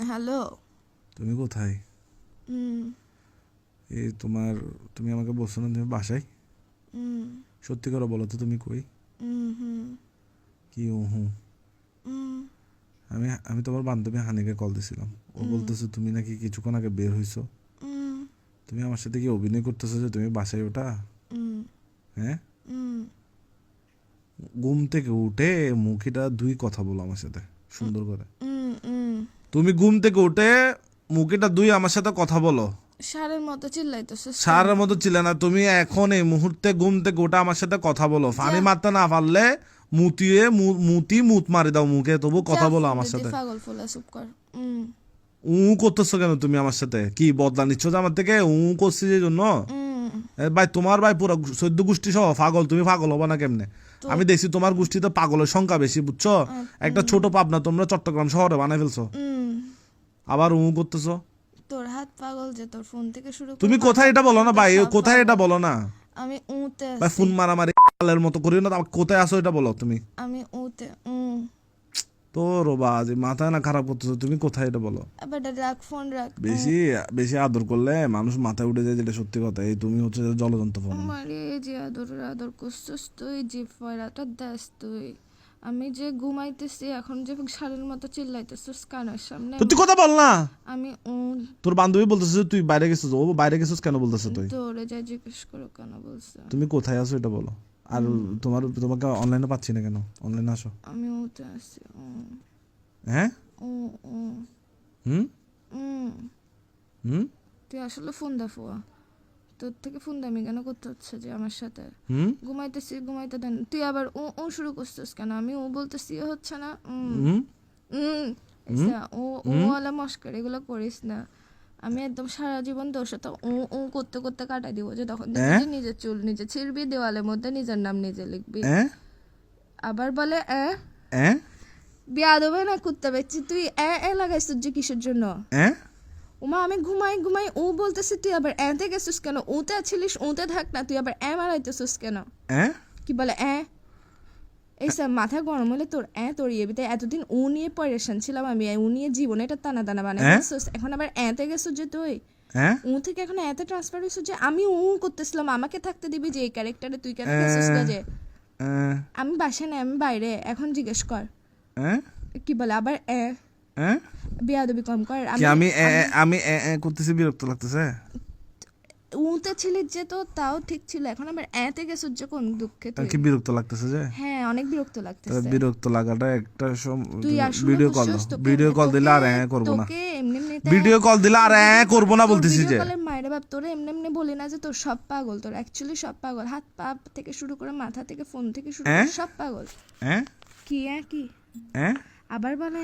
Hello. তুমি কোথায়? এই তুমি আমাকে বলছো না তুমি বাসায়? সত্যি করে বলো তো তুমি কই? কি হুম? আমি তোমার বান্ধবী হানিকে কল দিছিলাম, ও বলতেছে তুমি নাকি কিছুক্ষণ আগে বের হইছো। তুমি আমার সাথে কি অভিনয় করতেছো যে তুমি বাসায় ওটা? হ্যাঁ, ঘুম থেকে উঠে মুখিটা দুই কথা বলো আমার সাথে সুন্দর করে। তুমি ঘুম থেকে উঠে মুখিটা দুই আমার সাথে কথা বলো। সারের মতো চিল্লাইতেছো। সারের মতো ছিলে না, তুমি এখন এই মুহূর্তে ঘুম থেকে উঠে আমার সাথে কথা বলো। ফানি মারতে না পারলে মুত মারি দাও মুখে, তবু কথা বলো আমার সাথে। পাগল ফুলা চুপ কর। করতেছো কেন তুমি আমার সাথে? কি বদলা নিচ্ছ যে আমার থেকে? করছি যে জন্য ভাই, তোমার ভাই পুরো 14 গোষ্ঠী সহ পাগল। তুমি পাগল হবা না কেমনে? আমি দেখছি তোমার গোষ্ঠীতে পাগলের সংখ্যা বেশি, বুঝছো? একটা ছোট পাবনা তোমরা চট্টগ্রাম শহরে বানাই ফেলছো, আবার করতেছো। তোর হাত পাগল যে তোর ফোন থেকে শুরু করে। তুমি কোথায় এটা বলো না ভাই, কোথায় এটা বলো না আমি উতে আছি ভাই। ফোন মারামারি কালের মতো করিও না, কোথায় আছো এটা বলো তুমি। আমি উতে তোর বাজ মাথায় না খারাপ করতেছো, তুমি কোথায় এটা বলো। আবার রাখ ফোন রাখ। বেশি বেশি আদর করলে মানুষ মাথায় উঠে যায়, যেটা সত্যি কথা। এই তুমি হচ্ছে জলযন্ত্র ফোন। আমারে যে আদর করছিস তুই, যে ফয়রাটা দাস তুই। আমি যে ঘুমাইতেছি এখন যে সারের মতো চিল্লাইতেছিস কানের সামনে। তুই কথা বল না। আমি তোর বান্ধবী বলতেছে তুই বাইরে গেছিস, ও বাইরে গেছিস কেন বলতেছে? তুই তোরে যা জিজ্ঞেস করো কেন বলছে। তুমি কোথায় আছো এটা বলো। আর তোমাকে অনলাইনে পাচ্ছি না কেন? অনলাইনে আসো। আমি উঠে আসছি। হ্যাঁ, হুম হুম তুই আসলে ফোন দা ফুয়া, তোর থেকে ফোন দামি কেন করতে হচ্ছে যে আমার সাথে? ঘুমাইতেছি ঘুমাইতে দেন, তুই আবার ও শুরু করছিস কেন? আমি ও বলতেছি হচ্ছে না। ও ওয়ালা মস্কার এগুলো করিস না। আমি একদম সারা জীবন তোর সাথে ও করতে করতে কাটাই দিব, যে তখন দেখবি নিজের চুল নিজে ছিড়বি, দেওয়ালের মধ্যে নিজের নাম নিজে লিখবি। আবার বলে বিয়া দেবে না কুত্তা বেচছি তুই লাগাইছিস যে কিসের জন্য? ওমা আমি ঘুমাই ঘুমাই ও বলতেছি, তুই আবার এতে গেছিস কেন? ওতে ছিলিস, ওতে থাক না, তুই আবার মারাইতেছিস কেন? কি বলে এইসব মাথা গরম হলে তোর তরিয়ে বিতে। এতদিন ও নিয়ে পরেশান ছিলাম আমি, ও নিয়ে জীবনে এটা টানা টানা বানাই গেছিস, এখন আবার এতে গেছিস যে তুই। ও থেকে এখন এতে ট্রান্সফার হয়েছিস যে আমি করতেছিলাম, আমাকে থাকতে দিবি যে এই ক্যারেক্টারে, তুই কেন গেছিস যে? আমি বাসায় নাই, আমি বাইরে, এখন জিজ্ঞেস কর। কি বলে আবার বিয়াদবি কম কর। আমি করতেছি, বিরক্ত লাগতেছে। উতে ছিলি যে তো তাও ঠিক ছিল, এখন আবার এতে গেছিস যে কোন দুঃখে? কি বিরক্ত লাগতেছে যে? হ্যাঁ অনেক বিরক্ত লাগতেছে। বিরক্ত লাগাটা একটা তুই ভিডিও কল দিলে আর করবো না। ভিডিও কল দিলে আর করবো না বলতেছি যে। মায়ের বাপ তোরে এমনি এমনি বলি না যে তোর সব পাগল, তোর অ্যাকচুয়ালি সব পাগল, হাত পা থেকে শুরু করে মাথা থেকে ফোন থেকে শুরু করে সব পাগল। কি কি আবার বলে